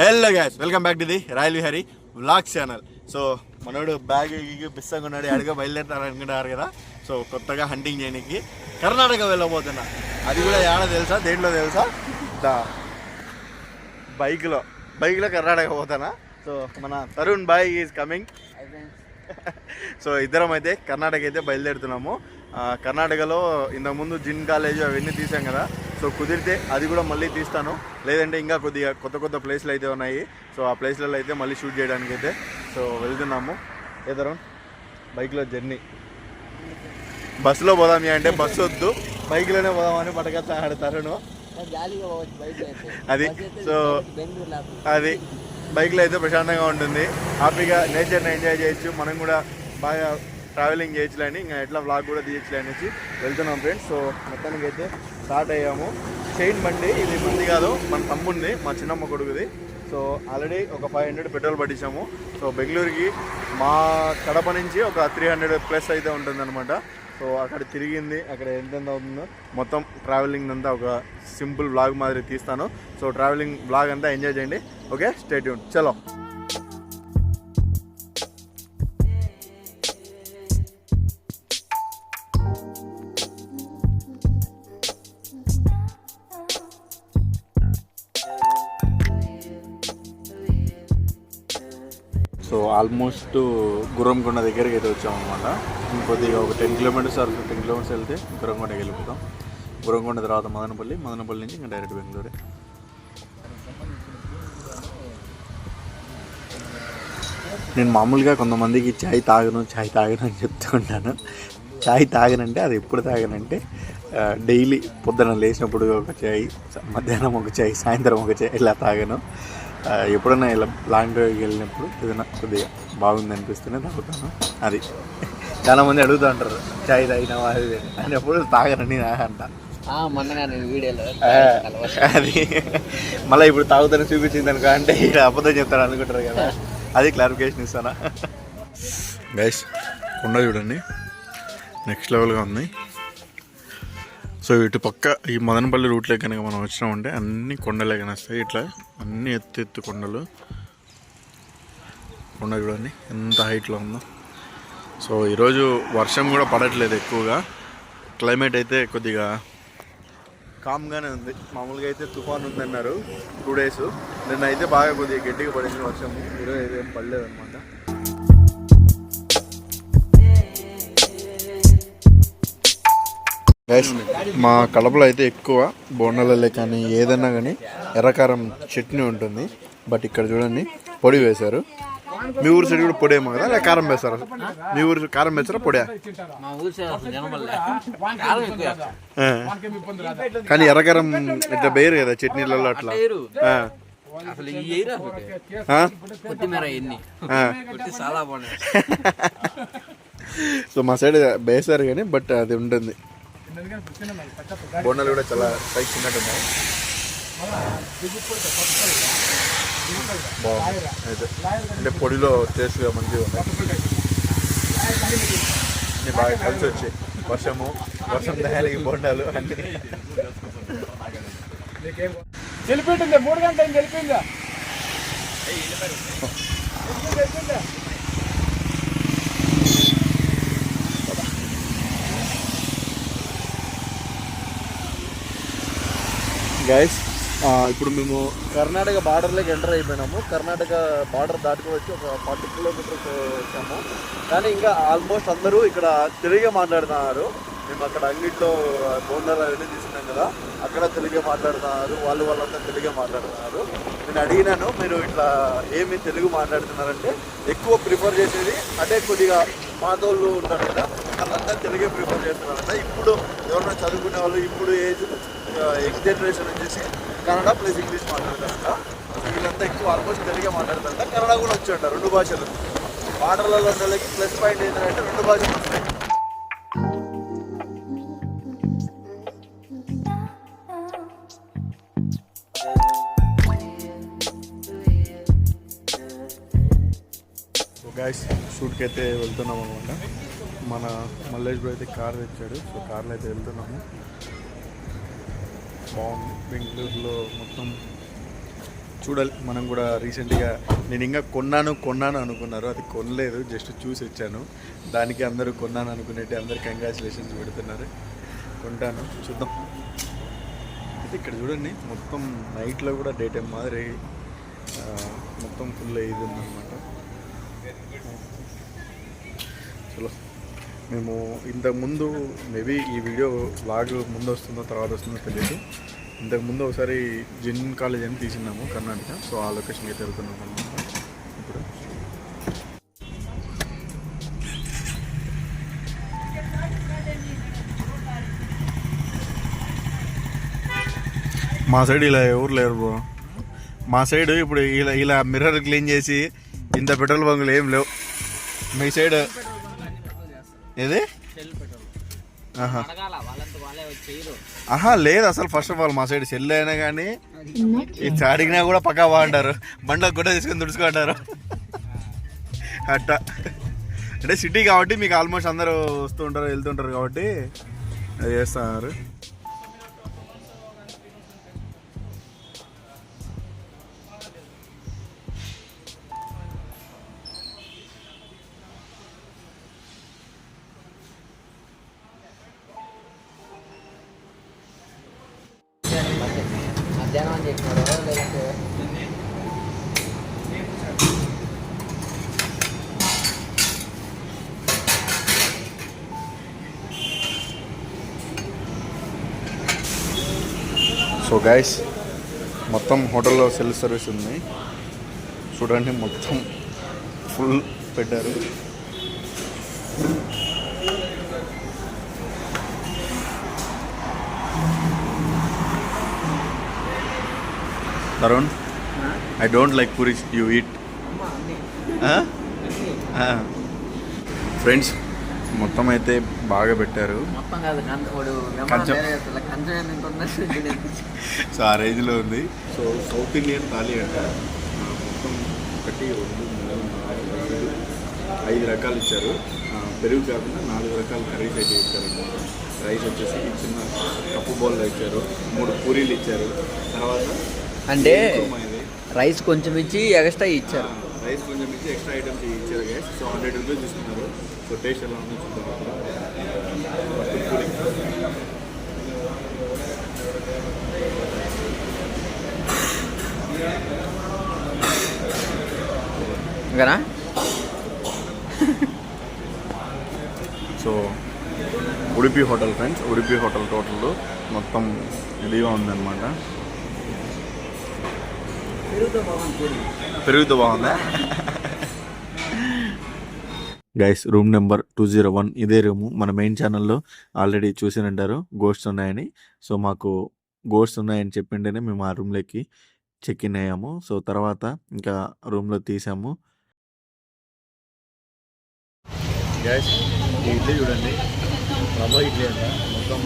Hello guys, welcome back to the royal Vihari vlogs channel. So మనోడు bag బిస్సంగా ఉన్నాడు, అడిగా బయలుదేరుతారు అనుకుంటారు కదా. సో కొత్తగా హంటింగ్ చేయడానికి కర్ణాటక వెళ్ళబోతున్నా. అది కూడా ఏడ తెలుసా, దేంట్లో తెలుసా, బైక్లో కర్ణాటక పోతానా. సో మన Tarun boy is coming. So ఇద్దరం అయితే కర్ణాటక అయితే బయలుదేరుతున్నాము. కర్ణాటకలో ఇంతకుముందు జిన్ కాలేజ్ అవన్నీ తీసాం కదా. సో కుదిరితే అది కూడా మళ్ళీ తీస్తాను, లేదంటే ఇంకా కొద్దిగా కొత్త ప్లేస్లు అయితే ఉన్నాయి. సో ఆ ప్లేస్లలో అయితే మళ్ళీ షూట్ చేయడానికి అయితే సో వెళ్తున్నాము. ఏదరం బైక్లో జర్నీ. బస్సులో పోదాం అంటే బస్సు వద్దు, బైక్లోనే పోదామని పటకత్తా ఆడతారు. అది సో అది బైక్లో అయితే ప్రశాంతంగా ఉంటుంది, హ్యాపీగా నేచర్ని ఎంజాయ్ చేయొచ్చు, మనం కూడా బాగా ట్రావెలింగ్ చేయొచ్చులేని, ఇంకా ఎట్లా వ్లాగ్ కూడా తీయచ్చులే అనేసి వెళ్తున్నాం ఫ్రెండ్స్. సో మొత్తానికి అయితే స్టార్ట్ అయ్యాము. చైన్ బండి ఇది మంది కాదు, మన తమ్ముంది, మా చిన్నమ్మ కొడుకుది. సో ఆల్రెడీ ఒక 500 పెట్రోల్ పట్టించాము. సో బెంగళూరుకి మా కడప నుంచి ఒక 300+ అయితే ఉంటుందన్నమాట. సో అక్కడ తిరిగింది, అక్కడ ఎంతెంత అవుతుందో మొత్తం ట్రావెలింగ్ అంతా ఒక సింపుల్ వ్లాగ్ మాదిరి తీస్తాను. సో ట్రావెలింగ్ వ్లాగ్ అంతా ఎంజాయ్ చేయండి. Okay, stay tune. చలో. సో ఆల్మోస్ట్ గుర్రంకొండ దగ్గరికి అయితే వచ్చామన్నమాట. ఇంకొద్దిగా ఒక 10 కిలోమీటర్స్ ఆర్ 15 కిలోమీటర్స్ వెళ్తే గుర్రంకొండకి వెళ్ళిపోతాం. గుర్రంకొండ తర్వాత మదనపల్లి నుంచి ఇంకా డైరెక్ట్ బెంగళూరే. నేను మామూలుగా కొంతమందికి చాయ్ తాగను అని చెప్తూ ఉంటాను. చాయ్ తాగనంటే అది ఎప్పుడు తాగనంటే డైలీ పొద్దున లేచినప్పుడు ఒక చాయ్, మధ్యాహ్నం ఒక చాయ్, సాయంత్రం ఒక చాయ్, ఇలా తాగను. ఎప్పుడైనా ఇలా లాంగ్ డ్రైవ్కి వెళ్ళినప్పుడు ఏదైనా కొద్దిగా బాగుంది అనిపిస్తేనే తాగుతాను. అది చాలామంది అడుగుతూ ఉంటారు, చాయ్ తాగినావా అది అని. ఎప్పుడు తాగనని అంట. అది మళ్ళీ ఇప్పుడు తాగుతాను చూపించింది అనుకో అంటే ఇక్కడ అబద్ధం చెప్తాను అనుకుంటారు కదా, అది క్లారిఫికేషన్ ఇస్తానా. గైస్ కొండ చూడండి, నెక్స్ట్ లెవెల్గా ఉంది. సో ఇటు పక్క ఈ మదనపల్లి రూట్లో కనుక మనం వచ్చినామంటే అన్ని కొండలే కనిస్తాయి. ఇట్లా అన్ని ఎత్తు కొండలు. కొండ చూడండి ఎంత హైట్లో ఉందో. సో ఈరోజు వర్షం కూడా పడట్లేదు ఎక్కువగా, క్లైమేట్ అయితే కొద్దిగా కామ్గానే ఉంది. మామూలుగా అయితే తుఫాన్ ఉందన్నారు 2 days, నిన్న అయితే బాగా కొద్దిగా గట్టిగా పడింది వర్షము. ఈరోజు అయితే ఏం పడలేదు అనమాట. మా కడపలో అయితే ఎక్కువ బోండాలే కానీ ఏదన్నా కానీ ఎర్రకారం చట్నీ ఉంటుంది. బట్ ఇక్కడ చూడండి పొడి వేశారు. మీ ఊరు సైడ్ కూడా పొడి ఏమో కదా, లేదా కారం వేస్తారా? మీ ఊరు కారం వేస్తారా పొడా? కానీ ఎర్రకారం ఇట్లా వేయరు కదా చట్నీలలో అట్లా. సో మా సైడ్ వేసారు కానీ బట్ అది ఉంటుంది. బోండాలు కూడా చాలా సైజ్ చిన్నట్టున్నాయి. బాగుంది అయితే, అంటే పొడిలో టేస్ట్గా మంచిగా ఉన్నాయి. అన్నీ బాగా కలిసి వచ్చాయి. వర్షం దయాలకి బోండాలు అన్నీ. గెలిపింది 3 గంటలు గెలిపిందా. గైస్ ఇప్పుడు మేము కర్ణాటక బార్డర్లోకి ఎంటర్ అయిపోయినాము. కర్ణాటక బార్డర్ దాటుకోవచ్చు, ఒక 40 కిలోమీటర్స్ వచ్చాము. కానీ ఇంకా ఆల్మోస్ట్ అందరూ ఇక్కడ తెలుగే మాట్లాడుతున్నారు. మేము అక్కడ అంగిట్లో బోండాలు అవన్నీ తీసుకున్నాం కదా, అక్కడ తెలుగే మాట్లాడుతున్నారు. వాళ్ళంతా తెలుగే మాట్లాడుతున్నారు. నేను అడిగినాను, మీరు ఇట్లా ఏమి తెలుగు మాట్లాడుతున్నారంటే ఎక్కువ ప్రిఫర్ చేసేది అంటే కొద్దిగా మాతోళ్ళు ఉంటారు కదా, వాళ్ళంతా తెలుగే ప్రిఫర్ చేస్తున్నారంట. ఇప్పుడు ఎవరైనా చదువుకునే వాళ్ళు ఇప్పుడు యంగ్ జనరేషన్ వచ్చేసి కన్నడ ప్లస్ ఇంగ్లీష్ మాట్లాడతారంట. వీళ్ళంతా ఎక్కువ ఆల్మోస్ట్ తెలుగే మాట్లాడతారంట. కన్నడ కూడా వచ్చాయంట, 2 భాషలు. బార్డర్లలో నెలకి ప్లస్ పాయింట్ ఏంటంటే 2 భాషలు వస్తాయి. గైస్ షూట్కి అయితే వెళ్తున్నాం అనమాట. మన మల్లేష్ బ్రో అయితే కార్ తెచ్చాడు. సో కార్లో అయితే వెళ్తున్నాము. బాగుంది. బెంగళూరులో మొత్తం చూడాలి మనం కూడా. రీసెంట్గా నేను ఇంకా కొన్నాను అనుకున్నారు, అది కొనలేదు, జస్ట్ చూసి వచ్చాను. దానికి అందరూ కొన్నాను అనుకునేటి అందరు కంగ్రాచులేషన్స్ పెడుతున్నారు. కొంటాను, చూద్దాం. అయితే ఇక్కడ చూడండి, మొత్తం నైట్లో కూడా డే టైం మాదిరి మొత్తం ఫుల్ ఇది ఉందన్నమాట. చలో, మేము ఇంతకుముందు మేబీ ఈ వీడియో వ్లాగ్ ముందు వస్తుందో తర్వాత వస్తుందో తెలియదు. ఇంతకుముందు ఒకసారి జిన్ కాలేజ్ అని తీసినాము కర్ణాటక. సో ఆ లొకేషన్కి వెళ్తున్నాం అనమాట ఇప్పుడు. మా సైడ్ ఇలా ఎవరు లేరు బ్రో. మా సైడ్ ఇప్పుడు ఇలా మిర్రర్ క్లీన్ చేసి ఇంత పెట్రోల్ బంకులు ఏం లేవు. మీ సైడ్ ఏది? లేదు అసలు. ఫస్ట్ ఆఫ్ ఆల్ మా సైడ్ సెల్ అయినా కానీ ఇది అడిగినా కూడా పక్కా బాగుంటారు. బండ్లకు కూడా తీసుకొని తుడుచుకుంటారు అట్ట. అంటే సిటీ కాబట్టి మీకు ఆల్మోస్ట్ అందరూ వస్తూ ఉంటారు వెళ్తుంటారు కాబట్టి అది చేస్తున్నారు. మధ్యాహ్నం అని చెప్పినారు లేదంటే సో గైస్, మొత్తం హోటల్లో సెల్ఫ్ సర్వీస్ ఉంది చూడండి. మొత్తం ఫుల్ పెట్టారు. Tarun, I don't like puris. You eat? Friends, మొత్తం అయితే బాగా పెట్టారు. మొత్తం కాదు, సో ఆ రేంజ్లో ఉంది. సో సౌత్ ఇండియన్ థాలీ అంట. మొత్తం 1, 2, 3, 4, 5 రకాలు ఇచ్చారు. పెరుగు కాకుండా 4 రకాల కర్రీస్ అయితే ఇచ్చారు. రైస్ వచ్చేసి చిన్న కప్పు బౌల్లో ఇచ్చారు. 3 పూరీలు ఇచ్చారు. తర్వాత అంటే రైస్ కొంచెం ఇచ్చి ఎక్స్ట్రా ఇచ్చారు. రైస్ కొంచెం ఇచ్చి ఎక్స్ట్రా ఐటమ్స్ ఇచ్చారు గైస్. సో 100 రూపీస్ తీసుకున్నారు. సో టేస్ట్ ఎలా ఉందో చూద్దాం. పూరి ఇంకానా? So Udupi hotel friends, Udupi hotel total మొత్తం ఇదిగా ఉందన్నమాట. పెరుగుతో బాగుందా గైస్? రూమ్ నెంబర్ 201 ఇదే రూము. మన మెయిన్ ఛానల్లో ఆల్రెడీ చూసినంటారు గోస్ట్స్ ఉన్నాయని. సో మాకు గోస్ట్స్ ఉన్నాయని చెప్పింటేనే మేము ఆ రూమ్లోకి చెక్ ఇన్ అయ్యాము. సో తర్వాత ఇంకా రూమ్లో తీసాము. గైస్, ఈ ఇడ్లీ చూడండి, రవ్వ ఇడ్లీ అంట. మొత్తం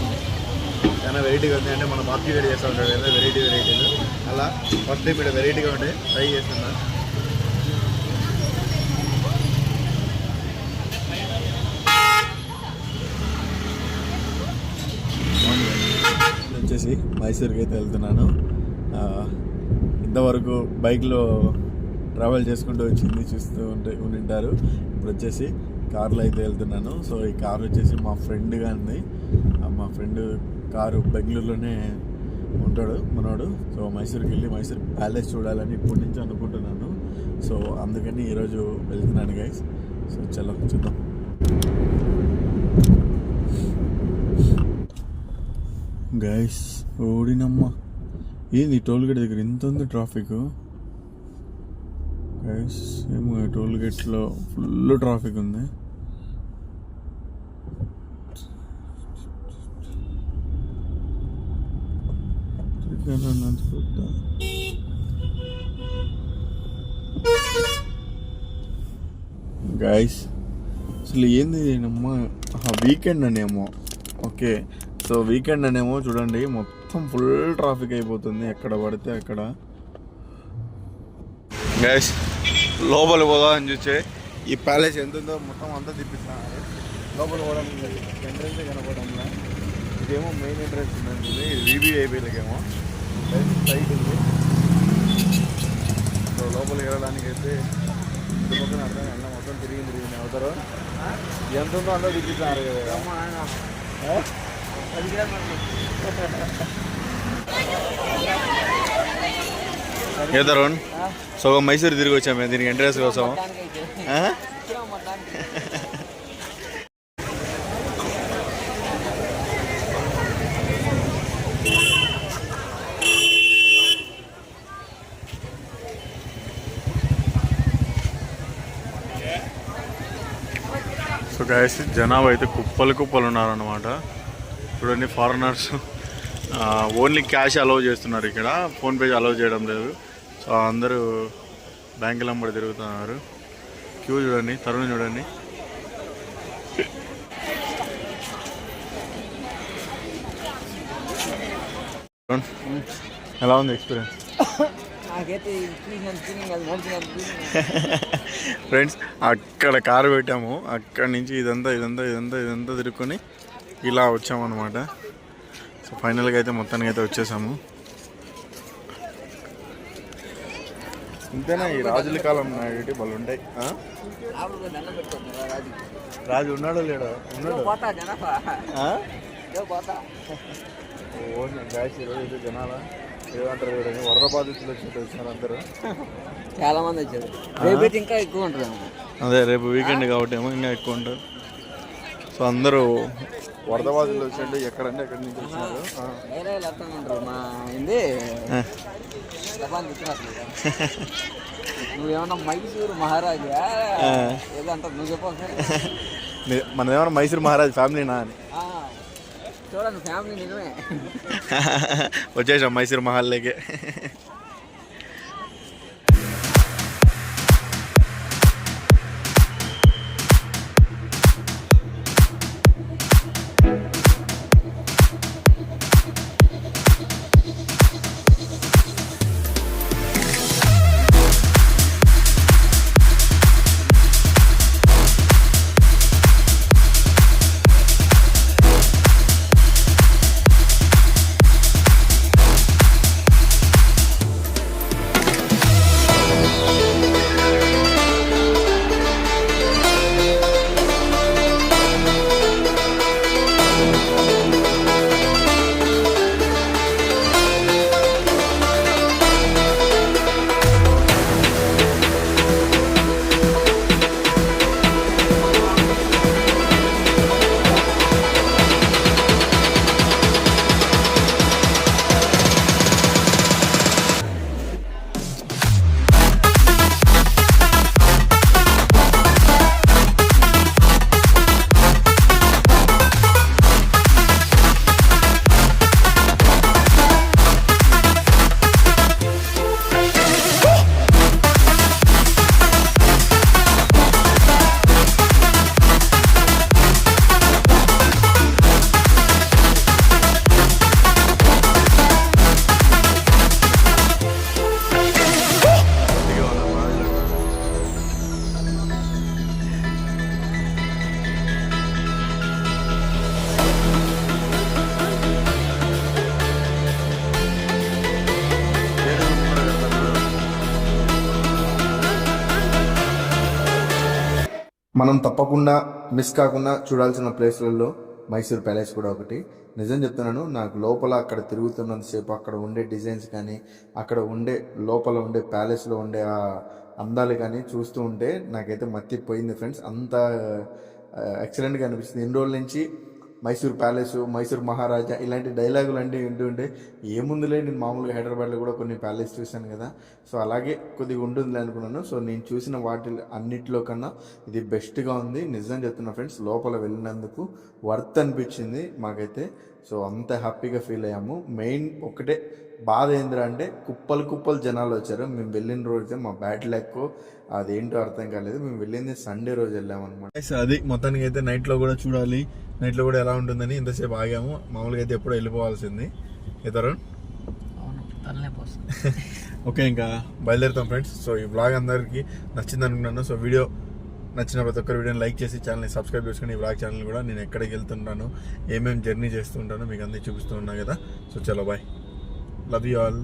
చాలా వెరైటీగా ఉంది. అంటే మనం బాబీ వేడి చేస్తూ ఉంటాడు కదా, వెరైటీలు అలా ఫస్ట్ టైం ఇక్కడ వెరైటీగా ఉంటే ట్రై చేస్తున్నా. వచ్చేసి మైసూర్కి అయితే వెళ్తున్నాను. ఇంతవరకు బైక్లో ట్రావెల్ చేసుకుంటూ వచ్చింది చూస్తూ ఉంటారు. ఇప్పుడు వచ్చేసి కార్లో అయితే వెళ్తున్నాను. సో ఈ కార్ వచ్చేసి మా ఫ్రెండ్గా ఉంది. మా ఫ్రెండ్ కారు బెంగళూరులోనే ఉంటాడు మనోడు. సో మైసూర్కి వెళ్ళి మైసూర్ ప్యాలెస్ చూడాలని ఇప్పటి నుంచి అనుకుంటున్నాను. సో అందుకని ఈరోజు వెళ్తున్నాను గైస్. సో చలో చూద్దాం. గైస్, ఓడినమ్మ, ఏంది టోల్ గేట్ దగ్గర ఇంత ఉంది ట్రాఫిక్ గైస్. ఏమో టోల్ గేట్లో ఫుల్ ట్రాఫిక్ ఉంది. గైస్, అసలు ఏంది అమ్మా, వీకెండ్ అనేమో. ఓకే, సో వీకెండ్ అనేమో చూడండి, మొత్తం ఫుల్ ట్రాఫిక్ అయిపోతుంది ఎక్కడ పడితే అక్కడ. గైస్, లోపల పోదా అని చూసే ఈ ప్యాలెస్ ఎంత ఉందో మొత్తం అంతా తిప్పిస్తున్నారు. లోపల పోవడానికి ఎంట్రెన్స్ కనపడంలా. ఇదేమో మెయిన్ ఎంట్రెన్స్ ఉందండి, ఇది వీవీఐపీలకేమో సైట్ ఉంది. లోపలికి వెళ్ళడానికి అయితే ఇటు పక్కన అర్థం అన్న మొత్తం తిరిగింది అవుతారు ఎంత ఉందో అందరూ తిరుగుతున్నారు కదా. ఏ తరుణ్ సగం మైసూరు తిరిగి వచ్చాము మేము దీనికి ఎంట్రెన్స్ కోసం. సో గైస్ జనాభా అయితే కుప్పలు ఉన్నారన్నమాట. చూడండి ఫారినర్స్ ఓన్లీ క్యాష్ అలౌ చేస్తున్నారు ఇక్కడ, ఫోన్పే అలౌ చేయడం లేదు. సో అందరూ బ్యాంకుల వెంబడి తిరుగుతున్నారు. క్యూ చూడండి, తరుణ్ చూడండి. ఎలా ఉంది ఎక్స్పీరియన్స్? ఫ్రెండ్స్ అక్కడ కారు పెట్టాము, అక్కడి నుంచి ఇదంతా తిరుక్కొని ఇలా వచ్చామన్నమాట. సో ఫైనల్గా అయితే మొత్తానికి అయితే వచ్చేసాము. ఇంతేనా ఈ రాజుల కాలం నాటి వాళ్ళు ఉంటాయి. రాజు ఉన్నాడో లేడో? ఉన్నాడు. గాయస్ ఈరోజు అయితే జనాల ఏమంటారు చూడండి, వరద బాధితులు వచ్చినట్టు అందరూ చాలా మంది వచ్చారు. రేపు ఇంకా ఎక్కువ ఉంటుంది. అదే రేపు వీకెండ్ కాబట్టి ఏమో ఇంకా ఎక్కువ ఉంటారు. సో అందరూ వరద బాధితులు వచ్చినట్టు ఎక్కడంటే ఎక్కడి నుంచి వచ్చినారు. మా ఏంది నువ్వేమన్నా మైసూరు మహారాజా ఏదో అంటారు, నువ్వు చెప్పాలి. మనదేమన్నా మైసూరు మహారాజ్ ఫ్యామిలీనా అని చూడండి. ఫ్యామిలీ నిజమే. వచ్చేసాం మైసూరు మహల్లోకి. మనం తప్పకుండా మిస్ కాకుండా చూడాల్సిన ప్లేస్లలో మైసూర్ ప్యాలెస్ కూడా ఒకటి. నిజం చెప్తున్నాను, నాకు లోపల అక్కడ తిరుగుతున్నంతసేపు అక్కడ ఉండే డిజైన్స్ కానీ అక్కడ ఉండే లోపల ఉండే ప్యాలెస్లో ఉండే ఆ అందాలు కానీ చూస్తూ ఉంటే నాకైతే మత్తిపోయింది ఫ్రెండ్స్. అంత ఎక్సలెంట్గా అనిపిస్తుంది. ఇన్ని రోజుల నుంచి మైసూర్ ప్యాలెస్, మైసూర్ మహారాజా ఇలాంటి డైలాగులు అంటే వింటుంటే ఏముందిలే, నేను మామూలుగా హైదరాబాద్లో కూడా కొన్ని ప్యాలెస్ చూశాను కదా, సో అలాగే కొద్దిగా ఉంటుందిలే అనుకున్నాను. సో నేను చూసిన వాటి అన్నిటిలో కన్నా ఇది బెస్ట్గా ఉంది. నిజం చెప్తున్నా ఫ్రెండ్స్, లోపల వెళ్ళినందుకు వర్త్ అనిపించింది మాకైతే. సో అంత హ్యాపీగా ఫీల్ అయ్యాము. మెయిన్ ఒకటే బాధ ఏంద్రా అంటే కుప్పలు జనాలు వచ్చారు. మేము వెళ్ళిన రోజే మా బ్యాడ్ లక్ అదేంటో అర్థం కాలేదు. మేము వెళ్ళింది సండే రోజు వెళ్ళామన్నమాట. అది మొత్తానికి అయితే నైట్లో కూడా చూడాలి, నైట్లో కూడా ఎలా ఉంటుందని ఇంతసేపు ఆగాము. మామూలుగా అయితే ఎప్పుడో వెళ్ళిపోవాల్సింది. తరుణ్ ఓకే ఇంకా బయలుదేరుతాం ఫ్రెండ్స్. సో ఈ వ్లాగ్ అందరికీ నచ్చింది అనుకున్నాను. సో వీడియో నచ్చిన ప్రతి ఒక్కరు వీడియోని లైక్ చేసి ఛానల్ని సబ్స్క్రైబ్ చేసుకుని ఈ వ్లాగ్ ఛానల్ కూడా నేను ఎక్కడికి వెళ్తుంటాను, ఏమేమి జర్నీ చేస్తూ ఉంటానో మీకు అన్నీ చూపిస్తూ ఉన్నా కదా. సో చలో బాయ్, లవ్ యూ ఆల్.